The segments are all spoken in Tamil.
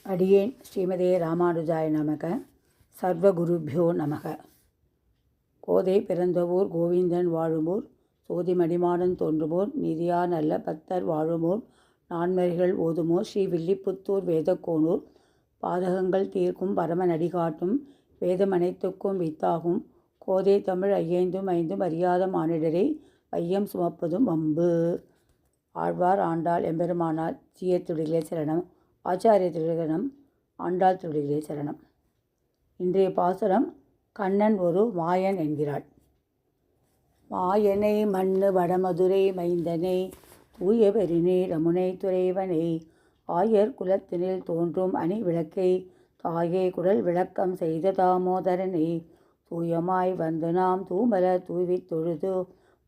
அடியேன் ஸ்ரீமதே ராமானுஜாய நமக. சர்வகுருபியோ நமக. கோதை பிறந்தவூர் கோவிந்தன் வாழுமூர், சோதி மடிமாடன் தோன்றுமோர், நீதியா நல்ல பத்தர் வாழுமோர், நான்மறைகள் ஓதுமோர், ஸ்ரீ வில்லிபுத்தூர் வேதக்கோனூர், பாதகங்கள் தீர்க்கும் பரம நடிகாட்டும், வேதம் அனைத்துக்கும் வித்தாகும், கோதை தமிழ் ஐயைந்தும் ஐந்தும் அறியாத மானிடரை வையம் சுமப்பதும் வம்பு. ஆழ்வார் ஆண்டாள் எம்பெருமானார் ஜீயர் திருடிகளே சரணம். ஆச்சாரிய திருடனம் ஆண்டாள் திருடிகளே சரணம். இன்றைய பாசுரம் கண்ணன் ஒரு மாயன் என்கிறாள். மாயனை மண்ணு வடமதுரை மைந்தனை, தூய பெருநீ ரமுனை துறைவனை, ஆயர் குலத்தினில் தோன்றும் அணி விளக்கை, தாயை குடல் விளக்கம் செய்த தாமோதரனை, தூயமாய் வந்து நாம் தூமல தூவித் தொழுது,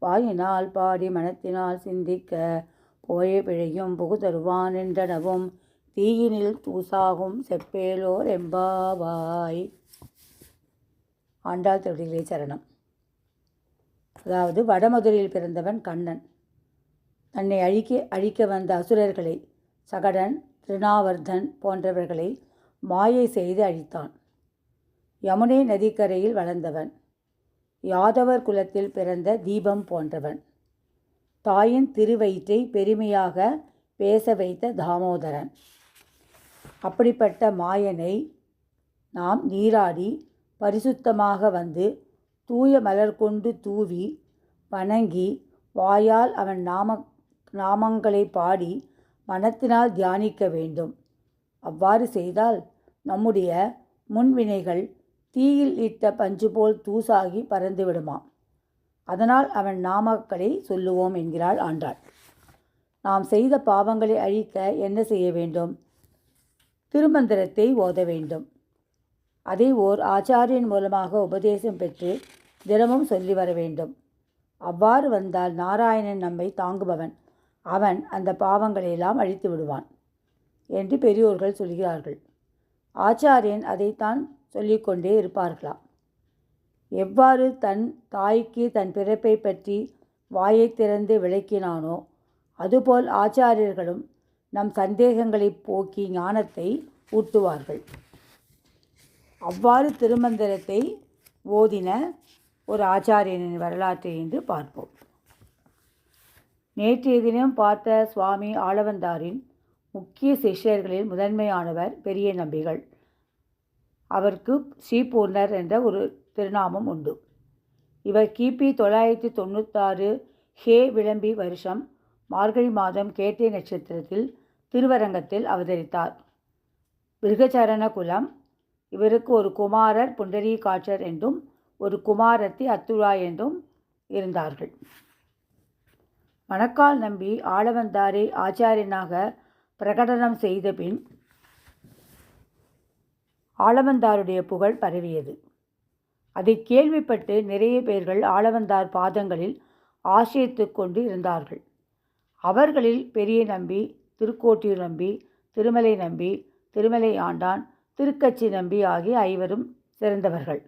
வாயினால் பாடி மனத்தினால் சிந்திக்க, போய பிழையும் புகுதருவான் என்றனவும், தீயினில் தூசாகும் செப்பேலோர் எம்பாவாய். ஆண்டாள் திருடிகளே சரணம். அதாவது வடமதுரையில் பிறந்தவன் கண்ணன். தன்னை அழிக்க வந்த அசுரர்களை, சகடன் திருநாவர்தன் போன்றவர்களை மாயை செய்து அழித்தான். யமுனை நதிக்கரையில் வளர்ந்தவன். யாதவர் குலத்தில் பிறந்த தீபம் போன்றவன். தாயின் திருவயிற்றை பெருமையாக பேச வைத்த தாமோதரன். அப்படிப்பட்ட மாயனை நாம் நீராடி பரிசுத்தமாக வந்து தூய மலர் கொண்டு தூவி வணங்கி, வாயால் அவன் நாமங்களை பாடி மனத்தினால் தியானிக்க வேண்டும். அவ்வாறு செய்தால் நம்முடைய முன்வினைகள் தீயில் இட்ட பஞ்சு போல் தூசாகி பறந்துவிடுமாம். அதனால் அவன் நாமக்களை சொல்லுவோம் என்கிறாள் ஆண்டாள். நாம் செய்த பாவங்களை அழிக்க என்ன செய்ய வேண்டும்? திருமந்திரத்தை ஓத வேண்டும். அதை ஓர் ஆச்சாரியன் மூலமாக உபதேசம் பெற்று தினமும் சொல்லி வர வேண்டும். அவ்வாறு வந்தால் நாராயணன் நம்மை தாங்குபவன். அவன் அந்த பாவங்களையெல்லாம் அழித்து விடுவான் என்று பெரியோர்கள் சொல்கிறார்கள். ஆச்சாரியன் அதைத்தான் சொல்லிக்கொண்டே இருப்பார்களாம். எவ்வாறு தன் தாய்க்கு தன் பிறப்பை பற்றி வாயை திறந்து விளக்கினானோ, அதுபோல் ஆச்சாரியர்களும் நம் சந்தேகங்களை போக்கி ஞானத்தை ஊட்டுவார்கள். அவ்வாறு திருமந்திரத்தை ஓதின ஒரு ஆச்சாரியனின் வரலாற்றை என்று பார்ப்போம். நேற்றைய தினம் பார்த்த சுவாமி ஆளவந்தாரின் முக்கிய சிஷ்யர்களில் முதன்மையானவர் பெரிய நம்பிகள். அவருக்கு ஸ்ரீபூர்ணர் என்ற ஒரு திருநாமம் உண்டு. இவர் கிபி 996 ஹே விளம்பி வருஷம் மார்கழி மாதம் கேட்டை நட்சத்திரத்தில் திருவரங்கத்தில் அவதரித்தார். பிருகச்சரண குலம். இவருக்கு ஒரு குமாரர் புண்டரீகாட்சர் என்றும் ஒரு குமாரத்தி அத்துழா என்றும் இருந்தார்கள். மணக்கால் நம்பி ஆளவந்தாரை ஆச்சாரியனாக பிரகடனம் செய்த பின் ஆளவந்தாருடைய புகழ் பரவியது. அதை கேள்விப்பட்டு நிறைய பேர்கள் ஆளவந்தார் பாதங்களில் ஆசிரித்து கொண்டு இருந்தார்கள். அவர்களில் பெரிய நம்பி, திருக்கோட்டியூர் நம்பி, திருமலை நம்பி, திருமலை ஆண்டான், திருக்கச்சி நம்பி ஆகிய 5 சிறந்தவர்கள்.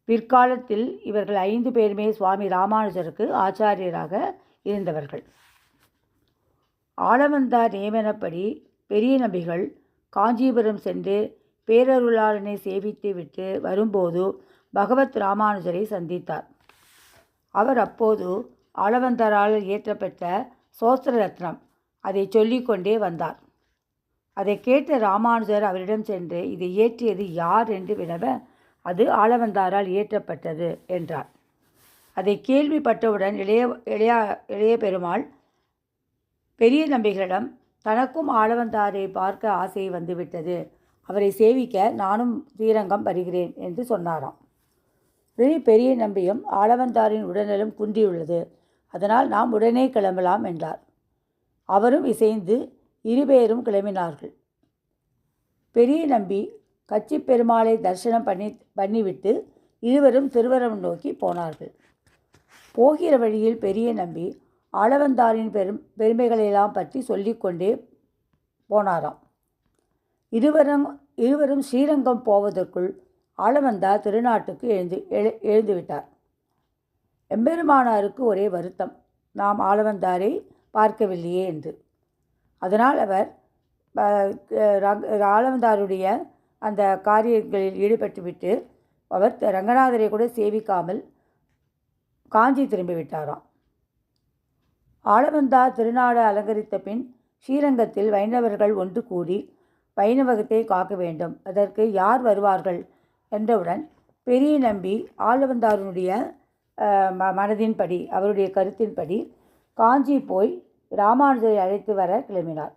பிற்காலத்தில் இவர்கள் 5 பேருமே சுவாமி ராமானுஜருக்கு ஆச்சாரியராக இருந்தவர்கள். ஆளவந்தார் நியமனப்படி பெரிய நம்பிகள் காஞ்சிபுரம் சென்று பேரருளாளனை சேவித்து விட்டு வரும்போது பகவத் ராமானுஜரை சந்தித்தார். அவர் அப்போது ஆளவந்தாரால் இயற்றப்பட்ட சோஸ்திர ரத்னம் அதை சொல்லிக்கொண்டே வந்தார். அதை கேட்ட ராமானுஜர் அவரிடம் சென்று இதை இயற்றியது யார் என்று வினவ, அது ஆளவந்தாரால் இயற்றப்பட்டது என்றார். அதை கேள்விப்பட்டவுடன் இளைய பெருமாள் பெரிய நம்பிகளிடம் தனக்கும் ஆளவந்தாரை பார்க்க ஆசை வந்துவிட்டது, அவரை சேவிக்க நானும் ஸ்ரீரங்கம் வருகிறேன் என்று சொன்னாராம். பெரிய நம்பியும் ஆளவந்தாரின் உடல்நலம் குன்றியுள்ளது, அதனால் நாம் உடனே கிளம்பலாம் என்றார். அவரும் இசைந்து 2 பேரும் கிளம்பினார்கள். பெரிய நம்பி கச்சி பெருமாளை தரிசனம் பண்ணிவிட்டு இருவரும் திருவரம் நோக்கி போனார்கள். போகிற வழியில் பெரிய நம்பி ஆளவந்தாரின் பெருமைகளையெல்லாம் பற்றி சொல்லிக்கொண்டே போனாராம். இருவரும் ஸ்ரீரங்கம் போவதற்குள் ஆளவந்தார் திருநாட்டுக்கு எழுந்துவிட்டார். எம்பெருமானாருக்கு ஒரே வருத்தம், நாம் ஆளவந்தாரை பார்க்கவில்லையே என்று. அதனால் அவர் ஆளவந்தாருடைய அந்த காரியங்களில் ஈடுபட்டுவிட்டு அவர் ரங்கநாதரை கூட சேவிக்காமல் காஞ்சி திரும்பி விட்டாராம். ஆளவந்தார் திருநாடு அலங்கரித்த பின் ஸ்ரீரங்கத்தில் வைணவர்கள் ஒன்று கூடி வைணவகத்தை காக்க வேண்டும், அதற்கு யார் வருவார்கள் என்றவுடன் பெரிய நம்பி ஆளவந்தாருடைய மனதின்படி, அவருடைய கருத்தின்படி காஞ்சி போய் ராமானுஜரை அழைத்து வர கிளம்பினார்.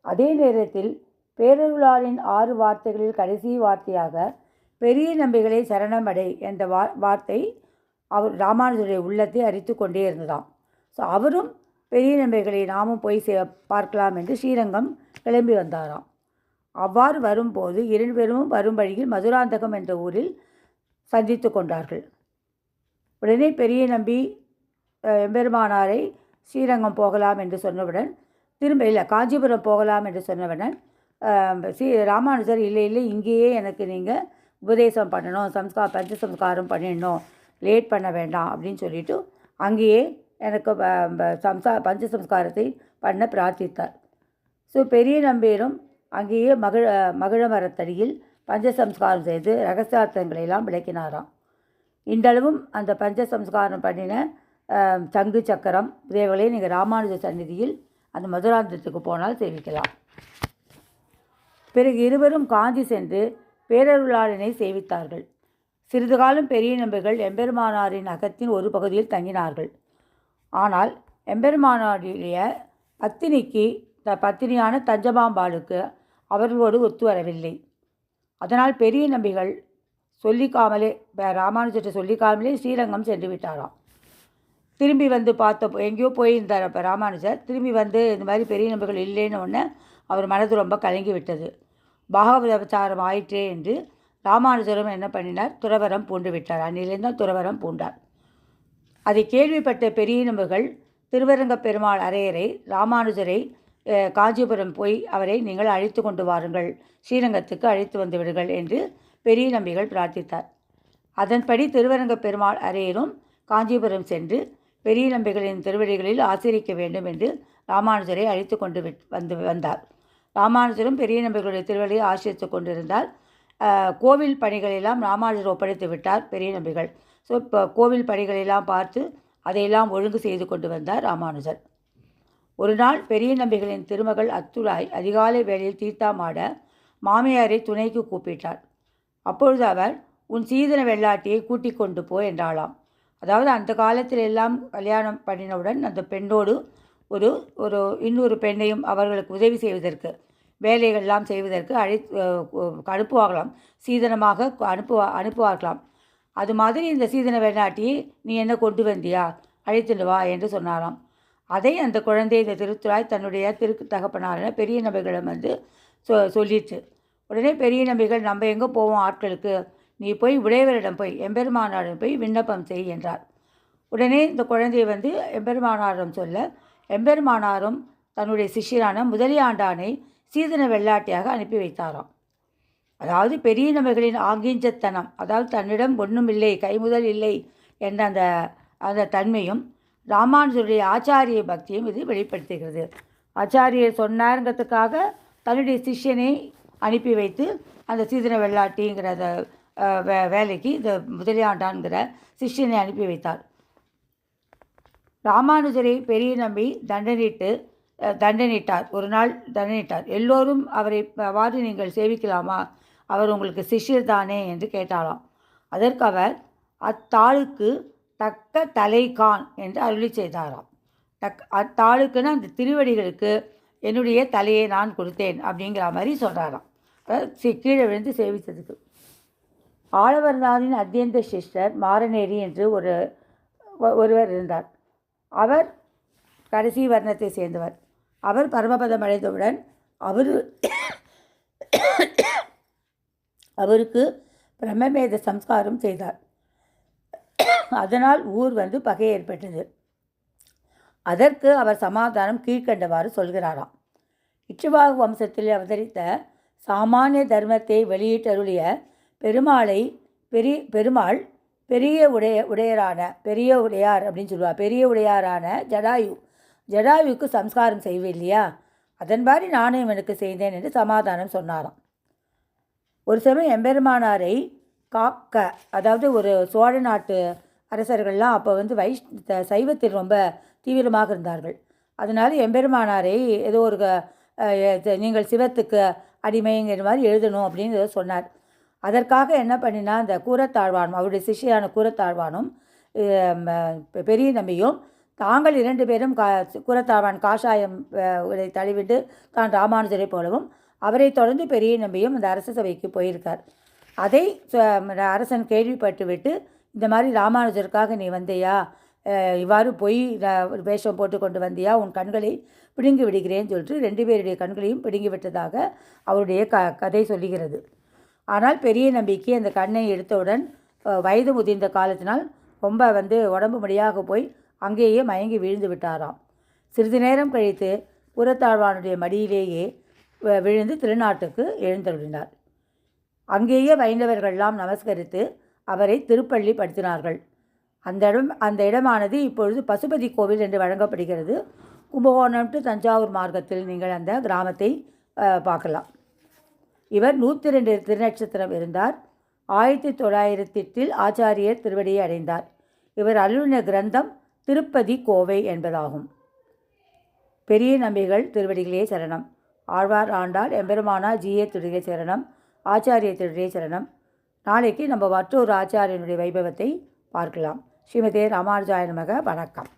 அதே நேரத்தில் பேரருளாரின் 6 வார்த்தைகளில் கடைசி வார்த்தையாக பெரிய நம்பிகளை சரணமடை என்ற வார்த்தை அவர் ராமானுஜருடைய உள்ளத்தை அரித்து கொண்டே இருந்ததாம். ஸோ அவரும் பெரிய நம்பிகளை நாமும் போய் பார்க்கலாம் என்று ஸ்ரீரங்கம் கிளம்பி வந்தாராம். அவ்வாறு வரும்போது 2 பேரும் வரும் வழியில் மதுராந்தகம் என்ற ஊரில் சந்தித்து கொண்டார்கள். உடனே பெரிய நம்பி எம்பெருமானாரை ஸ்ரீரங்கம் போகலாம் என்று சொன்னவுடன், காஞ்சிபுரம் போகலாம் என்று சொன்னவுடன் ராமானுஜர் இல்லை இங்கேயே எனக்கு நீங்கள் உபதேசம் பண்ணணும், பஞ்சசம்ஸ்காரம் பண்ணிடணும், லேட் பண்ண வேண்டாம் அப்படின்னு சொல்லிவிட்டு அங்கேயே எனக்கு பஞ்சசம்ஸ்காரத்தை பண்ண பிரார்த்தித்தார். ஸோ பெரிய நம்பியரும் அங்கேயே மகிழ மரத்தடியில் பஞ்சசம்ஸ்காரம் செய்து ரகசியார்த்தங்களையெல்லாம் விளக்கினாராம். இன்றளவும் அந்த பஞ்சசம்ஸ்காரம் பண்ணின சங்கு சக்கரம் இதேவேளை நீங்கள் ராமானுஜ சந்நிதியில் அந்த மதுராந்தகத்துக்கு போனால் சேவிக்கலாம். பிறகு இருவரும் காஞ்சி சென்று பேரருளாளனை சேவித்தார்கள். சிறிது காலம் பெரிய நம்பிகள் எம்பெருமானாரின் அகத்தின் ஒரு பகுதியில் தங்கினார்கள். ஆனால் எம்பெருமானாருடைய பத்தினியான தஞ்சமாம்பாளுக்கு அவர்களோடு ஒத்து வரவில்லை. அதனால் பெரிய நம்பிகள் ராமானுஜத்தை சொல்லிக்காமலே ஸ்ரீரங்கம் சென்று விட்டாராம். திரும்பி வந்து எங்கேயோ போயிருந்தார் ராமானுஜர். திரும்பி வந்து இந்த மாதிரி பெரிய நம்பிகள் இல்லைன்னு ஒன்று அவர் மனது ரொம்ப கலங்கி விட்டது. பாகவதாச்சாரம் ஆயிற்றே என்று ராமானுஜரும் என்ன பண்ணினார், துறவரம் பூண்டு விட்டார். அன்னிலிருந்து துறவரம் பூண்டார். அதை கேள்விப்பட்ட பெரிய நம்பிகள் திருவரங்க பெருமாள் அரையரை ராமானுஜரை காஞ்சிபுரம் போய் அவரை நீங்கள் அழைத்து கொண்டு வாருங்கள், ஸ்ரீரங்கத்துக்கு அழைத்து வந்து விடுங்கள் என்று பெரிய நம்பிகள் பிரார்த்தித்தார். அதன்படி திருவரங்க பெருமாள் அரையரும் காஞ்சிபுரம் சென்று பெரிய நம்பிகளின் திருவடிகளில் ஆசிரிக்க வேண்டும் என்று ராமானுஜரை அழைத்து கொண்டு வந்தார். ராமானுஜரும் பெரிய நம்பிகளுடைய திருவடியை ஆசிரித்து கொண்டிருந்தார். கோவில் பணிகளெல்லாம் ராமானுஜர் ஒப்படைத்து விட்டார் பெரிய நம்பிகள். ஸோ இப்போ கோவில் பணிகளெல்லாம் பார்த்து அதையெல்லாம் ஒழுங்கு செய்து கொண்டு வந்தார் ராமானுஜர். ஒரு நாள் பெரிய நம்பிகளின் திருமகள் அத்துழாய் அதிகாலை வேளையில் தீர்த்தாமாட மாமியாரை துணைக்கு கூப்பிட்டார். அப்பொழுது அவர், உன் சீதன வெள்ளாட்டியை கூட்டிக் கொண்டு போ என்றாளாம். அதாவது அந்த காலத்தில் எல்லாம் கல்யாணம் பண்ணினவுடன் அந்த பெண்ணோடு ஒரு இன்னொரு பெண்ணையும் அவர்களுக்கு உதவி செய்வதற்கு, வேலைகள்லாம் செய்வதற்கு அனுப்புவார்களாம், சீதனமாக அனுப்புவார்களாம். அது மாதிரி இந்த சீதன வெள்ளாட்டியை நீ என்ன கொண்டு வந்தியா, அழைத்துட்டு வா என்று சொன்னாராம். அதை அந்த குழந்தை இந்த திருத்துழாய் தன்னுடைய தகப்பனாரான பெரிய நம்பிகளிடம் வந்து சொல்லிட்டு, உடனே பெரிய நம்பிகள், நம்ம எங்கே போவோம் ஆட்களுக்கு, நீ போய் உடையவரிடம் போய் எம்பெருமானாரிடம் போய் விண்ணப்பம் செய் என்றார். உடனே இந்த குழந்தையை வந்து எம்பெருமானாரிடம் சொல்ல, எம்பெருமானாரும் தன்னுடைய சிஷ்யரான முதலியாண்டானை சீதன வெள்ளாட்டியாக அனுப்பி வைத்தாராம். அதாவது பெரிய நம்பிகளின் ஆங்கிஞ்சத்தனம், அதாவது தன்னிடம் ஒன்றும் இல்லை, கைமுதல் இல்லை என்ற அந்த தன்மையும் ராமானுஜருடைய ஆச்சாரிய பக்தியும் இது வெளிப்படுத்துகிறது. ஆச்சாரியர் சொன்னாருங்கிறதுக்காக தன்னுடைய சிஷ்யனை அனுப்பி வைத்து அந்த சீதன வெள்ளாட்டிங்கிற வேலைக்கு இந்த முதலியாண்டான்கிற சிஷ்யனை அனுப்பி வைத்தார். ராமானுஜரை பெரிய நம்பி தண்டனிட்டார். ஒரு நாள் தண்டனிட்டார். எல்லோரும் அவரை அவ்வாறு நீங்கள் சேவிக்கலாமா, அவர் உங்களுக்கு சிஷ்யர் தானே என்று கேட்டாளாம். அதற்கு அவர், அத்தாளுக்கு தக்க தலைகான் என்று அருளி செய்தாராம். அத்தாளுக்குன்னு அந்த திருவடிகளுக்கு என்னுடைய தலையை நான் கொடுத்தேன் அப்படிங்கிற மாதிரி சொல்கிறாராம். கீழே விழுந்து சேவித்ததுக்கு. ஆளவந்தாரின் அத்தியந்த சிஷ்டர் மாரநேரி என்று ஒருவர் இருந்தார். அவர் கடைசி வர்ணத்தை சேர்ந்தவர். அவர் பரமபதம் அடைந்தவுடன் அவருக்கு பிரம்மவேத சம்ஸ்காரம் செய்தார். அதனால் ஊர் வந்து பகை ஏற்பட்டது. அதற்கு அவர் சமாதானம் கீழ்கண்டவாறு சொல்கிறாராம். இக்ஷ்வாகு வம்சத்தில் அவதரித்த சாமானிய தர்மத்தை வெளியிட்டருளிய பெருமாள் பெரிய உடையார் அப்படின்னு சொல்லுவார். பெரிய உடையாரான ஜடாயுவுக்கு சம்ஸ்காரம் செய்வே இல்லையா, அதன்பாரி நானும் இவனுக்கு செய்தேன் என்று சமாதானம் சொன்னாராம். ஒரு சமயம் எம்பெருமானாரை காக்க, அதாவது ஒரு சோழ நாட்டு அரசர்கள்லாம் அப்போ வந்து சைவத்தில் ரொம்ப தீவிரமாக இருந்தார்கள். அதனால் எம்பெருமானாரை ஏதோ ஒரு நீங்கள் சிவத்துக்கு அடிமைங்கிற மாதிரி எழுதணும் அப்படின்னு ஏதோ சொன்னார். அதற்காக என்ன பண்ணினா, அந்த கூரத்தாழ்வானும் அவருடைய சிஷ்யான கூரத்தாழ்வானும் பெரிய நம்பியும் தாங்கள் 2 பேரும் கூரத்தாழ்வான் காஷாயம் தழுவிட்டு தான் ராமானுஜரை போலவும், அவரை தொடர்ந்து பெரிய நம்பியும் அந்த அரச சபைக்கு போயிருக்கார். அதை அரசன் கேள்விப்பட்டு விட்டு, இந்த மாதிரி ராமானுஜருக்காக நீ வந்தியா, இவ்வாறு பொய் வேஷம் போட்டு கொண்டு வந்தியா, உன் கண்களை பிடுங்கி விடுகிறேன்னு சொல்லிட்டு 2 பேருடைய கண்களையும் பிடுங்கி விட்டதாக அவருடைய கதை சொல்லுகிறது. ஆனால் பெரிய நம்பிக்கை அந்த கண்ணை எடுத்தவுடன் வயது முதிர்ந்த காலத்தினால் ரொம்ப உடம்பு முடியாக போய் அங்கேயே மயங்கி வீழ்ந்து விட்டாராம். சிறிது நேரம் கழித்து கூரத்தாழ்வானுடைய மடியிலேயே விழுந்து திருநாட்டுக்கு எழுந்தருளினார். அங்கேயே வைணவர்கள்லாம் நமஸ்கரித்து அவரை திருப்பள்ளி படுத்தினார்கள். அந்த இடமானது இப்பொழுது பசுபதி கோவில் என்று வழங்கப்படுகிறது. கும்பகோணம் டு தஞ்சாவூர் மார்க்கத்தில் நீங்கள் அந்த கிராமத்தை பார்க்கலாம். இவர் 102 திருநட்சத்திரம் இருந்தார். 1908 ஆச்சாரியர் திருவடியை அடைந்தார். இவர் அருளின கிரந்தம் திருப்பதி கோவை என்பதாகும். பெரிய நம்பிகள் திருவடிகளே சரணம். ஆழ்வார் ஆண்டாள் எம்பெருமானார் ஜிஏ திருடிகை சரணம். ஆச்சாரிய திருடிகை சரணம். நாளைக்கு நம்ம மற்றொரு ஆச்சாரியனுடைய வைபவத்தை பார்க்கலாம். ஸ்ரீமதே ராமானுஜாய நமக. வணக்கம்.